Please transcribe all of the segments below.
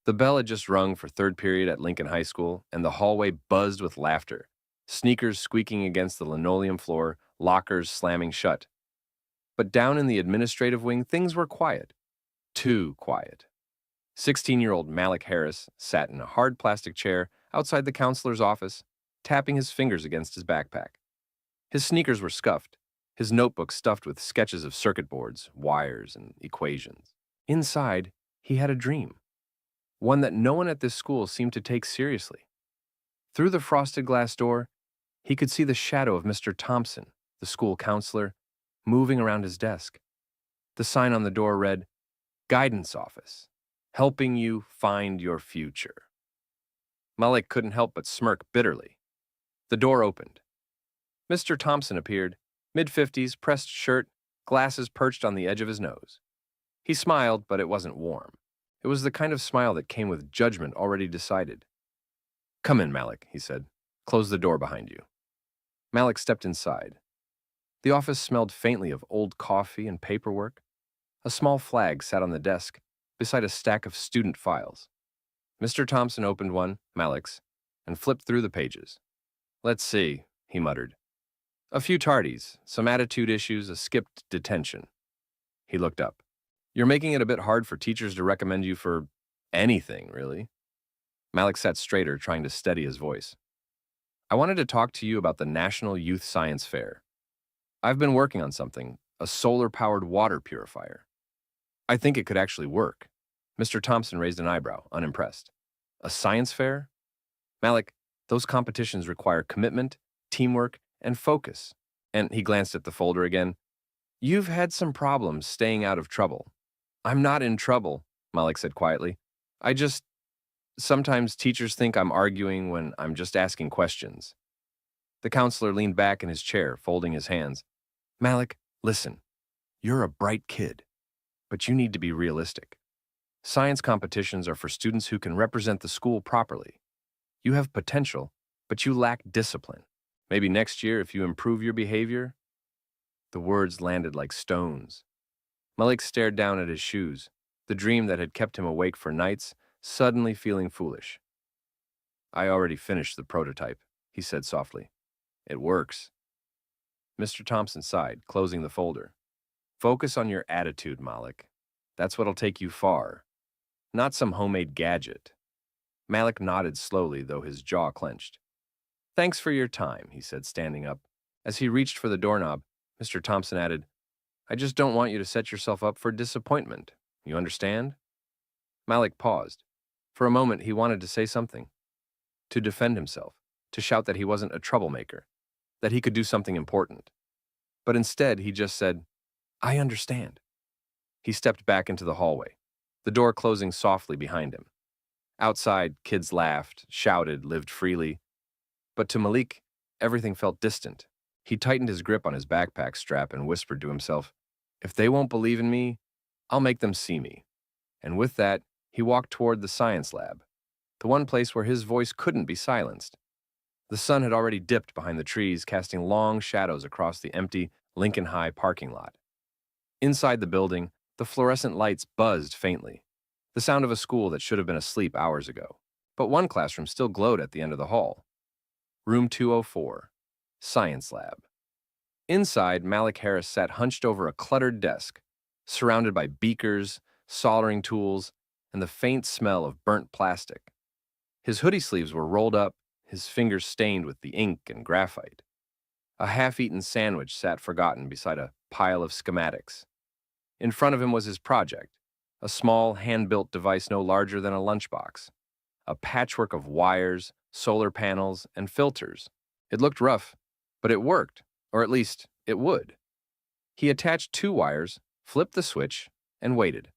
The bell had just rung for third period at Lincoln High School, and the hallway buzzed with laughter, sneakers squeaking against the linoleum floor, lockers slamming shut. But down in the administrative wing, things were quiet. Too quiet. 16-year-old Malik Harris sat in a hard plastic chair outside the counselor's office, tapping his fingers against his backpack. His sneakers were scuffed, his notebook stuffed with sketches of circuit boards, wires, and equations. Inside, he had a dream, one that no one at this school seemed to take seriously. Through the frosted glass door, he could see the shadow of Mr. Thompson, the school counselor, moving around his desk. The sign on the door read, "Guidance Office, helping you find your future." Malik couldn't help but smirk bitterly. The door opened. Mr. Thompson appeared, mid-50s, pressed shirt, glasses perched on the edge of his nose. He smiled, but it wasn't warm. It was the kind of smile that came with judgment already decided. "Come in, Malik," he said. "Close the door behind you." Malik stepped inside. The office smelled faintly of old coffee and paperwork. A small flag sat on the desk, beside a stack of student files. Mr. Thompson opened one, Malik's, and flipped through the pages. "Let's see," he muttered. "A few tardies, some attitude issues, a skipped detention." He looked up. "You're making it a bit hard for teachers to recommend you for anything, really." Malik sat straighter, trying to steady his voice. "I wanted to talk to you about the National Youth Science Fair. I've been working on something, a solar-powered water purifier. I think it could actually work." Mr. Thompson raised an eyebrow, unimpressed. "A science fair? Malik, those competitions require commitment, teamwork, and focus." And he glanced at the folder again. "You've had some problems staying out of trouble." "I'm not in trouble," Malik said quietly. Sometimes teachers think I'm arguing when I'm just asking questions." The counselor leaned back in his chair, folding his hands. "Malik, listen. You're a bright kid, but you need to be realistic. Science competitions are for students who can represent the school properly. You have potential, but you lack discipline. Maybe next year, if you improve your behavior." The words landed like stones. Malik stared down at his shoes, the dream that had kept him awake for nights, suddenly feeling foolish. "I already finished the prototype," he said softly. "It works." Mr. Thompson sighed, closing the folder. "Focus on your attitude, Malik. That's what'll take you far. Not some homemade gadget." Malik nodded slowly, though his jaw clenched. "Thanks for your time," he said, standing up. As he reached for the doorknob, Mr. Thompson added, "I just don't want you to set yourself up for disappointment. You understand?" Malik paused. For a moment, he wanted to say something, to defend himself, to shout that he wasn't a troublemaker, that he could do something important. But instead, he just said, "I understand." He stepped back into the hallway, the door closing softly behind him. Outside, kids laughed, shouted, lived freely. But to Malik, everything felt distant. He tightened his grip on his backpack strap and whispered to himself, "If they won't believe in me, I'll make them see me." And with that, he walked toward the science lab, the one place where his voice couldn't be silenced. The sun had already dipped behind the trees, casting long shadows across the empty Lincoln High parking lot. Inside the building, the fluorescent lights buzzed faintly, the sound of a school that should have been asleep hours ago. But one classroom still glowed at the end of the hall. Room 204, Science Lab. Inside, Malik Harris sat hunched over a cluttered desk, surrounded by beakers, soldering tools, and the faint smell of burnt plastic. His hoodie sleeves were rolled up, his fingers stained with the ink and graphite. A half-eaten sandwich sat forgotten beside a pile of schematics. In front of him was his project, a small, hand-built device no larger than a lunchbox, a patchwork of wires, solar panels, and filters. It looked rough, but it worked, or at least it would. He attached 2 wires, flipped the switch, and waited.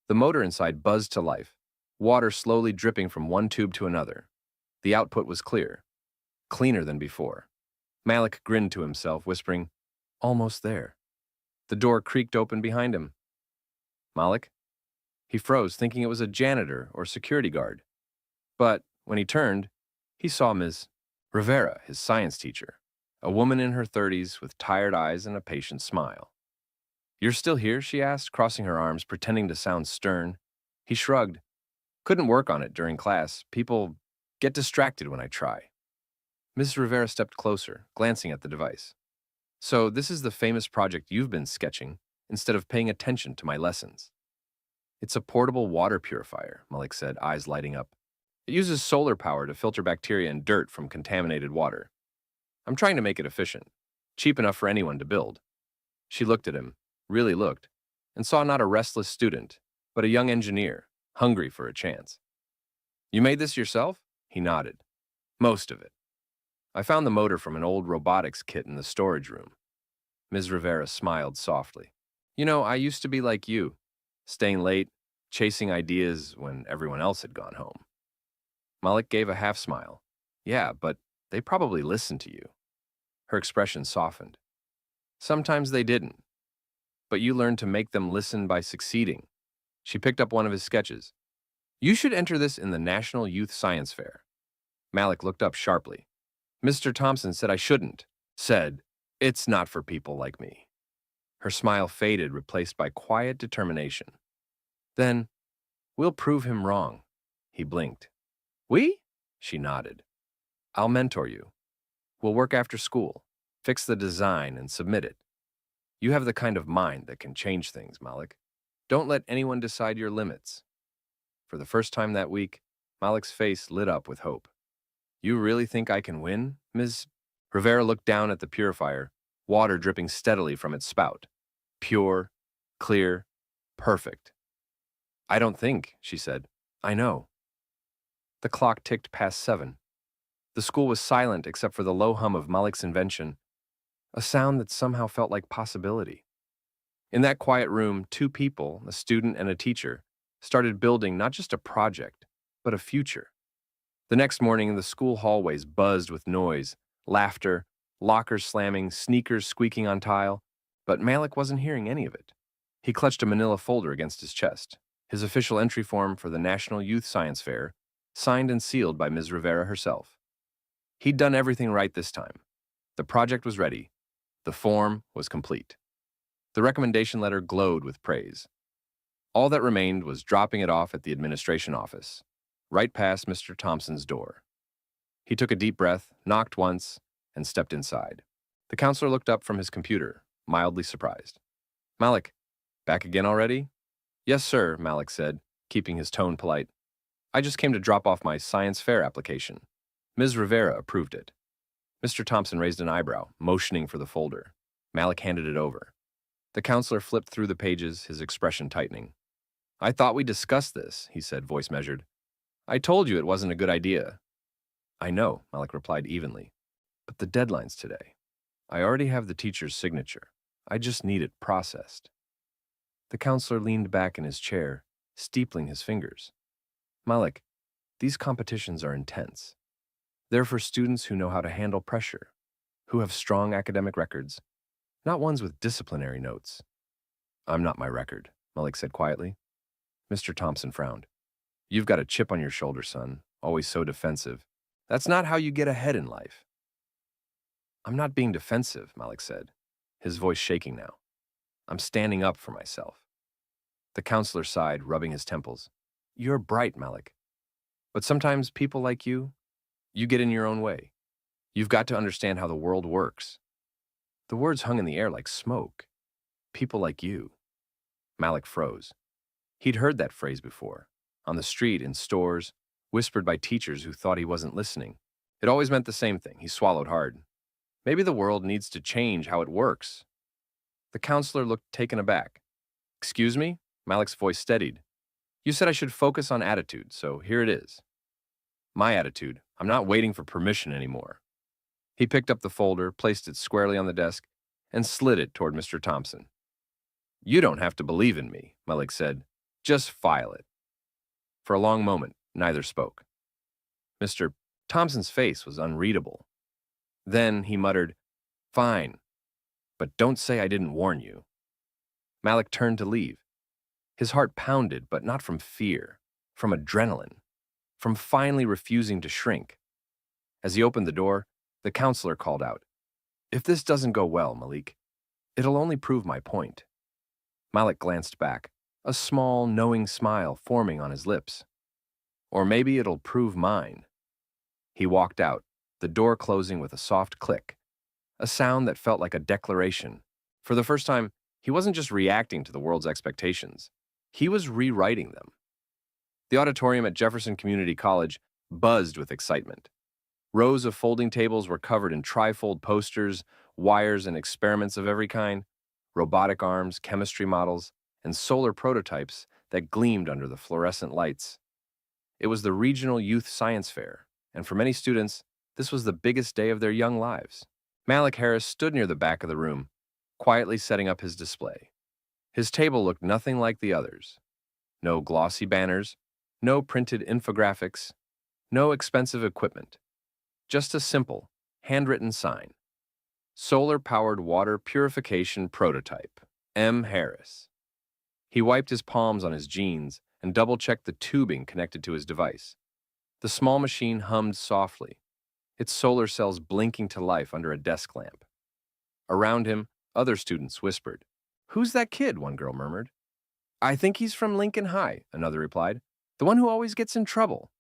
The motor inside buzzed to life, water slowly dripping from one tube to another. The output was clear, cleaner than before. Malik grinned to himself, whispering, "Almost there." The door creaked open behind him. "Malik?" He froze, thinking it was a janitor or security guard. But when he turned, he saw Ms. Rivera, his science teacher, a woman in her 30s with tired eyes and a patient smile. "You're still here?" she asked, crossing her arms, pretending to sound stern. He shrugged. Couldn't work on it during class. People get distracted when I try. Ms. Rivera stepped closer, glancing at the device. So this is the famous project you've been sketching instead of paying attention to my lessons. It's a portable water purifier, Malik said, eyes lighting up. It uses solar power to filter bacteria and dirt from contaminated water. I'm trying to make it efficient, cheap enough for anyone to build. She looked at him, really looked, and saw not a restless student, but a young engineer, hungry for a chance. You made this yourself? He nodded. Most of it. I found the motor from an old robotics kit in the storage room. Ms. Rivera smiled softly. You know, I used to be like you, staying late, chasing ideas when everyone else had gone home. Malik gave a half smile. Yeah, but they probably listened to you. Her expression softened. Sometimes they didn't, but you learned to make them listen by succeeding. She picked up one of his sketches. You should enter this in the National Youth Science Fair. Malik looked up sharply. Mr. Thompson said I shouldn't. Said, it's not for people like me. Her smile faded, replaced by quiet determination. Then, we'll prove him wrong. He blinked. We? She nodded. I'll mentor you. We'll work after school, fix the design, and submit it. You have the kind of mind that can change things, Malik. Don't let anyone decide your limits. For the first time that week, Malik's face lit up with hope. You really think I can win, Ms. Rivera looked down at the purifier, water dripping steadily from its spout. Pure, clear, perfect. I don't think, she said. I know. The clock ticked past 7. The school was silent except for the low hum of Malik's invention, a sound that somehow felt like possibility. In that quiet room, 2 people, a student and a teacher, started building not just a project, but a future. The next morning, the school hallways buzzed with noise, laughter, lockers slamming, sneakers squeaking on tile, but Malik wasn't hearing any of it. He clutched a manila folder against his chest, his official entry form for the National Youth Science Fair, signed and sealed by Ms. Rivera herself. He'd done everything right this time. The project was ready. The form was complete. The recommendation letter glowed with praise. All that remained was dropping it off at the administration office, right past Mr. Thompson's door. He took a deep breath, knocked once, and stepped inside. The counselor looked up from his computer, mildly surprised. Malik, back again already? Yes, sir, Malik said, keeping his tone polite. I just came to drop off my science fair application. Ms. Rivera approved it. Mr. Thompson raised an eyebrow, motioning for the folder. Malik handed it over. The counselor flipped through the pages, his expression tightening. I thought we discussed this, he said, voice measured. I told you it wasn't a good idea. I know, Malik replied evenly. But the deadline's today. I already have the teacher's signature. I just need it processed. The counselor leaned back in his chair, steepling his fingers. Malik, these competitions are intense. They're for students who know how to handle pressure, who have strong academic records, not ones with disciplinary notes. I'm not my record, Malik said quietly. Mr. Thompson frowned. You've got a chip on your shoulder, son, always so defensive. That's not how you get ahead in life. I'm not being defensive, Malik said, his voice shaking now. I'm standing up for myself. The counselor sighed, rubbing his temples. You're bright, Malik. But sometimes people like you get in your own way. You've got to understand how the world works. The words hung in the air like smoke. People like you. Malik froze. He'd heard that phrase before, on the street, in stores, whispered by teachers who thought he wasn't listening. It always meant the same thing. He swallowed hard. Maybe the world needs to change how it works. The counselor looked taken aback. Excuse me? Malik's voice steadied. You said I should focus on attitude, so here it is. My attitude. I'm not waiting for permission anymore. He picked up the folder, placed it squarely on the desk, and slid it toward Mr. Thompson. You don't have to believe in me, Malik said. Just file it. For a long moment, neither spoke. Mr. Thompson's face was unreadable. Then he muttered, Fine, but don't say I didn't warn you. Malik turned to leave. His heart pounded, but not from fear, from adrenaline, from finally refusing to shrink. As he opened the door, the counselor called out, If this doesn't go well, Malik, it'll only prove my point. Malik glanced back, a small, knowing smile forming on his lips. Or maybe it'll prove mine. He walked out, the door closing with a soft click, a sound that felt like a declaration. For the first time, he wasn't just reacting to the world's expectations. He was rewriting them. The auditorium at Jefferson Community College buzzed with excitement. Rows of folding tables were covered in trifold posters, wires, and experiments of every kind, robotic arms, chemistry models, and solar prototypes that gleamed under the fluorescent lights. It was the Regional Youth Science Fair, and for many students, this was the biggest day of their young lives. Malik Harris stood near the back of the room, quietly setting up his display. His table looked nothing like the others. No glossy banners, no printed infographics, no expensive equipment. Just a simple, handwritten sign. Solar-powered water purification prototype, M. Harris. He wiped his palms on his jeans and double-checked the tubing connected to his device. The small machine hummed softly, its solar cells blinking to life under a desk lamp. Around him, other students whispered. "Who's that kid?" one girl murmured. "I think he's from Lincoln High," another replied. "The one who always gets in trouble."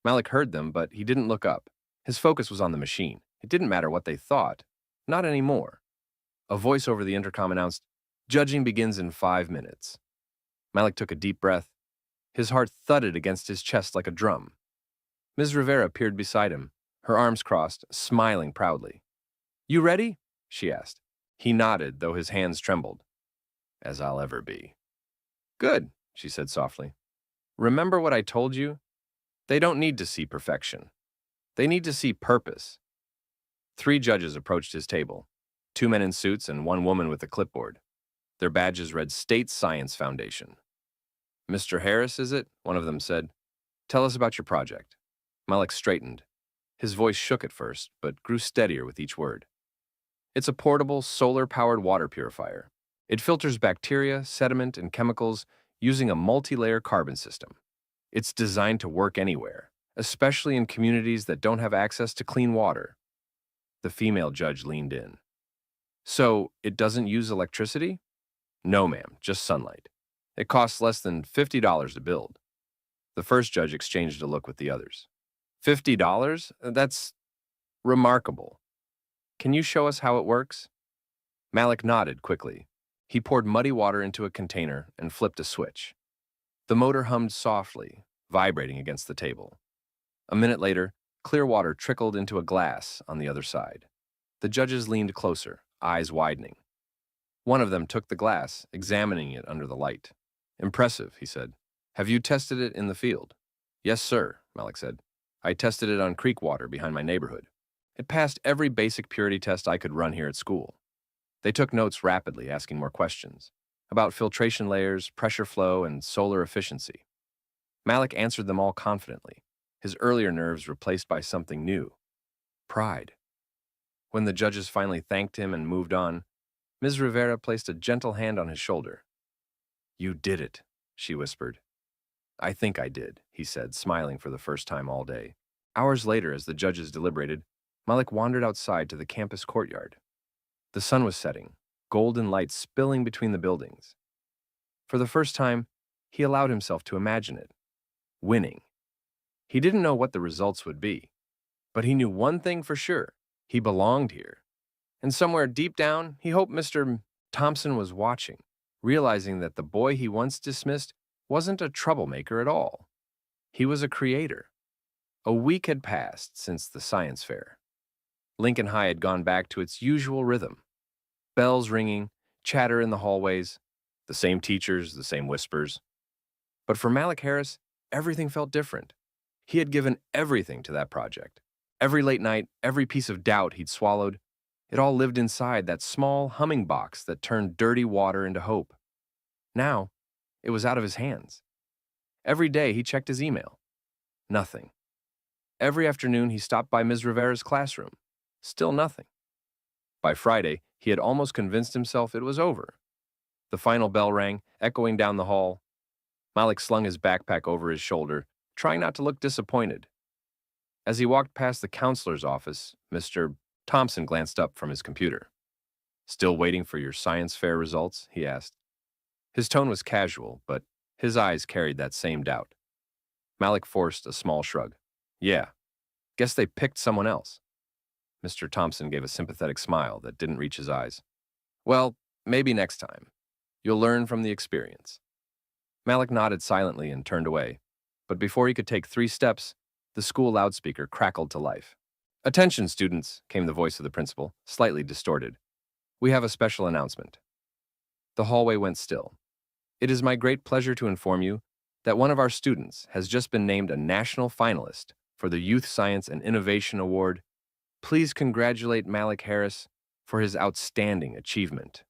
Malik heard them, but he didn't look up. His focus was on the machine. It didn't matter what they thought. Not anymore. A voice over the intercom announced, "Judging begins in 5 minutes." Malik took a deep breath. His heart thudded against his chest like a drum. Ms. Rivera appeared beside him, her arms crossed, smiling proudly. "You ready?" she asked. He nodded, though his hands trembled. "As I'll ever be." "Good," she said softly. "Remember what I told you? They don't need to see perfection. They need to see purpose." 3 judges approached his table, 2 men in suits and 1 woman with a clipboard. Their badges read State Science Foundation. "Mr. Harris, is it?" one of them said. "Tell us about your project." Malik straightened. His voice shook at first, but grew steadier with each word. "It's a portable, solar-powered water purifier. It filters bacteria, sediment, and chemicals using a multi-layer carbon system. It's designed to work anywhere, especially in communities that don't have access to clean water." The female judge leaned in. "So, it doesn't use electricity?" "No, ma'am, just sunlight. It costs less than $50 to build." The first judge exchanged a look with the others. $50? That's remarkable. Can you show us how it works?" Malik nodded quickly. He poured muddy water into a container and flipped a switch. The motor hummed softly, vibrating against the table. A minute later, clear water trickled into a glass on the other side. The judges leaned closer, eyes widening. One of them took the glass, examining it under the light. "Impressive," he said. "Have you tested it in the field?" "Yes, sir," Malik said. "I tested it on creek water behind my neighborhood. It passed every basic purity test I could run here at school." They took notes rapidly, asking more questions about filtration layers, pressure flow, and solar efficiency. Malik answered them all confidently, his earlier nerves replaced by something new: pride. When the judges finally thanked him and moved on, Ms. Rivera placed a gentle hand on his shoulder. "You did it," she whispered. "I think I did," he said, smiling for the first time all day. Hours later, as the judges deliberated, Malik wandered outside to the campus courtyard. The sun was setting, golden light spilling between the buildings. For the first time, he allowed himself to imagine it: winning. He didn't know what the results would be, but he knew one thing for sure: he belonged here. And somewhere deep down, he hoped Mr. Thompson was watching, realizing that the boy he once dismissed wasn't a troublemaker at all. He was a creator. A week had passed since the science fair. Lincoln High had gone back to its usual rhythm. Bells ringing, chatter in the hallways, the same teachers, the same whispers. But for Malik Harris, everything felt different. He had given everything to that project. Every late night, every piece of doubt he'd swallowed, it all lived inside that small humming box that turned dirty water into hope. Now, it was out of his hands. Every day he checked his email. Nothing. Every afternoon he stopped by Ms. Rivera's classroom. Still nothing. By Friday, he had almost convinced himself it was over. The final bell rang, echoing down the hall. Malik slung his backpack over his shoulder, trying not to look disappointed. As he walked past the counselor's office, Mr. Thompson glanced up from his computer. "Still waiting for your science fair results?" he asked. His tone was casual, but his eyes carried that same doubt. Malik forced a small shrug. Yeah, guess they picked someone else. Mr. Thompson gave a sympathetic smile that didn't reach his eyes. Well, maybe next time. You'll learn from the experience. Malik nodded silently and turned away, but before he could take 3 steps, the school loudspeaker crackled to life. Attention, students, came the voice of the principal, slightly distorted. We have a special announcement. The hallway went still. It is my great pleasure to inform you that one of our students has just been named a national finalist for the Youth Science and Innovation Award. Please congratulate Malik Harris for his outstanding achievement.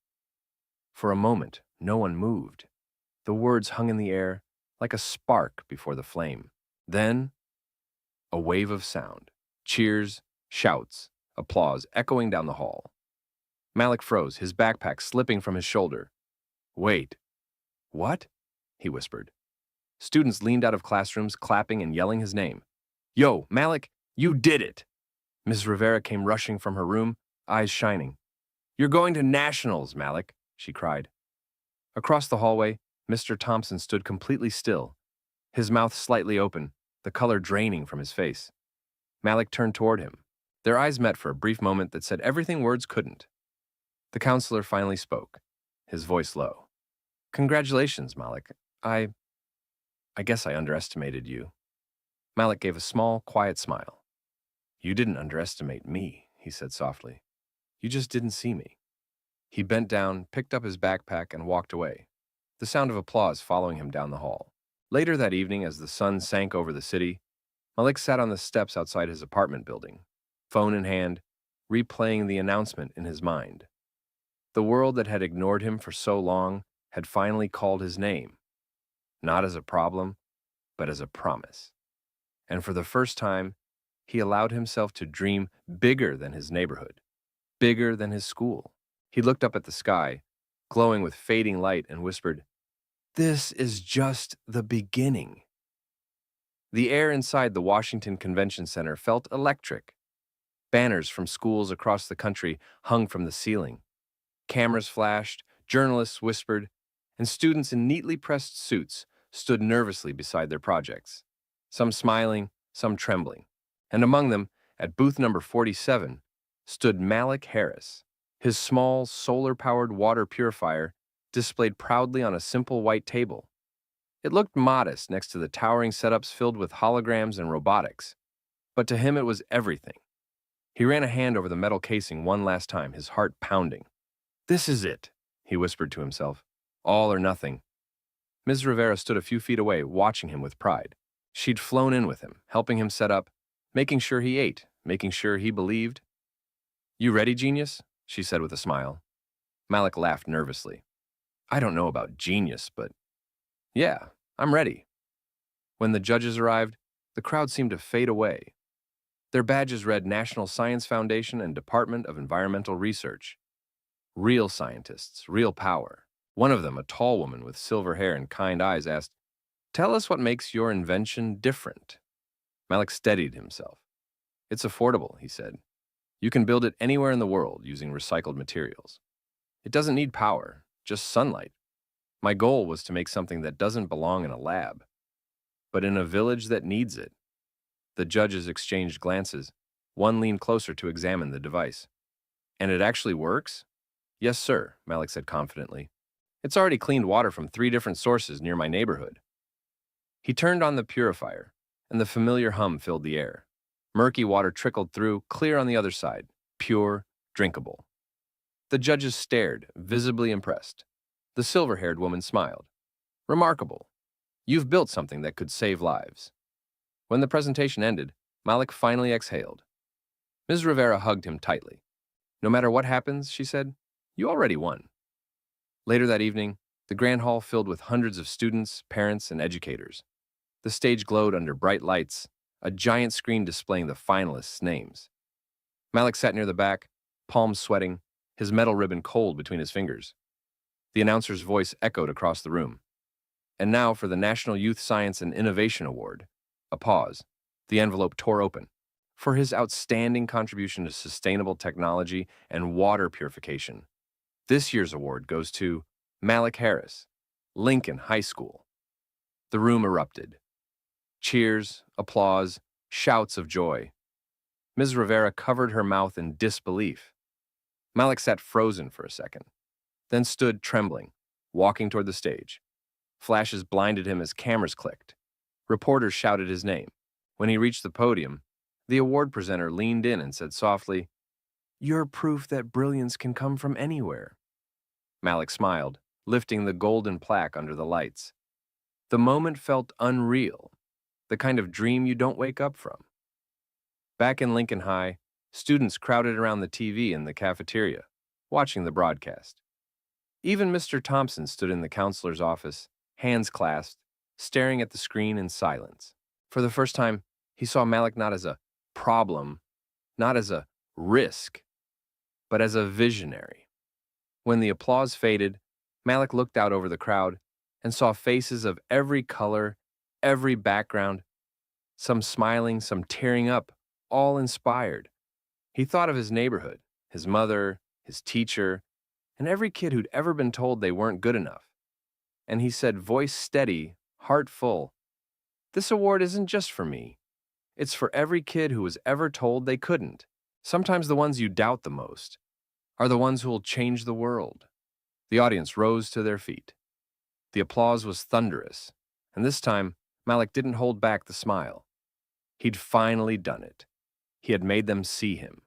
For a moment, no one moved. The words hung in the air like a spark before the flame. Then, a wave of sound. Cheers, shouts, applause echoing down the hall. Malik froze, his backpack slipping from his shoulder. Wait. What? He whispered. Students leaned out of classrooms, clapping and yelling his name. Yo, Malik, you did it! Ms. Rivera came rushing from her room, eyes shining. You're going to nationals, Malik, she cried. Across the hallway, Mr. Thompson stood completely still, his mouth slightly open, the color draining from his face. Malik turned toward him. Their eyes met for a brief moment that said everything words couldn't. The counselor finally spoke, his voice low. Congratulations, Malik. I guess I underestimated you. Malik gave a small, quiet smile. You didn't underestimate me, he said softly. You just didn't see me. He bent down, picked up his backpack, and walked away, the sound of applause following him down the hall. Later that evening, as the sun sank over the city, Malik sat on the steps outside his apartment building, phone in hand, replaying the announcement in his mind. The world that had ignored him for so long had finally called his name, not as a problem, but as a promise. And for the first time, he allowed himself to dream bigger than his neighborhood, bigger than his school. He looked up at the sky, glowing with fading light, and whispered, "This is just the beginning." The air inside the Washington Convention Center felt electric. Banners from schools across the country hung from the ceiling. Cameras flashed, journalists whispered, and students in neatly pressed suits stood nervously beside their projects, some smiling, some trembling. And among them, at booth number 47, stood Malik Harris, his small, solar-powered water purifier displayed proudly on a simple white table. It looked modest next to the towering setups filled with holograms and robotics, but to him it was everything. He ran a hand over the metal casing one last time, his heart pounding. This is it, he whispered to himself. All or nothing. Ms. Rivera stood a few feet away, watching him with pride. She'd flown in with him, helping him set up, making sure he ate, making sure he believed. You ready, genius? She said with a smile. Malik laughed nervously. I don't know about genius, but yeah, I'm ready. When the judges arrived, the crowd seemed to fade away. Their badges read National Science Foundation and Department of Environmental Research. Real scientists, real power. One of them, a tall woman with silver hair and kind eyes, asked, Tell us what makes your invention different. Malik steadied himself. It's affordable, he said. You can build it anywhere in the world using recycled materials. It doesn't need power, just sunlight. My goal was to make something that doesn't belong in a lab, but in a village that needs it. The judges exchanged glances. One leaned closer to examine the device. And it actually works? Yes, sir, Malik said confidently. It's already cleaned water from 3 different sources near my neighborhood. He turned on the purifier, and the familiar hum filled the air. Murky water trickled through, clear on the other side, pure, drinkable. The judges stared, visibly impressed. The silver-haired woman smiled. Remarkable. You've built something that could save lives. When the presentation ended, Malik finally exhaled. Ms. Rivera hugged him tightly. No matter what happens, she said, you already won. Later that evening, the grand hall filled with hundreds of students, parents, and educators. The stage glowed under bright lights, a giant screen displaying the finalists' names. Malik sat near the back, palms sweating, his metal ribbon cold between his fingers. The announcer's voice echoed across the room. And now for the National Youth Science and Innovation Award. A pause. The envelope tore open. For his outstanding contribution to sustainable technology and water purification. This year's award goes to Malik Harris, Lincoln High School. The room erupted. Cheers, applause, shouts of joy. Ms. Rivera covered her mouth in disbelief. Malik sat frozen for a second, then stood trembling, walking toward the stage. Flashes blinded him as cameras clicked. Reporters shouted his name. When he reached the podium, the award presenter leaned in and said softly, "You're proof that brilliance can come from anywhere." Malik smiled, lifting the golden plaque under the lights. The moment felt unreal, the kind of dream you don't wake up from. Back in Lincoln High, students crowded around the TV in the cafeteria, watching the broadcast. Even Mr. Thompson stood in the counselor's office, hands clasped, staring at the screen in silence. For the first time, he saw Malik not as a problem, not as a risk, but as a visionary. When the applause faded, Malik looked out over the crowd and saw faces of every color, every background, some smiling, some tearing up, all inspired. He thought of his neighborhood, his mother, his teacher, and every kid who'd ever been told they weren't good enough. And he said, voice steady, heart full, "This award isn't just for me. It's for every kid who was ever told they couldn't." Sometimes the ones you doubt the most are the ones who will change the world. The audience rose to their feet. The applause was thunderous, and this time, Malik didn't hold back the smile. He'd finally done it. He had made them see him.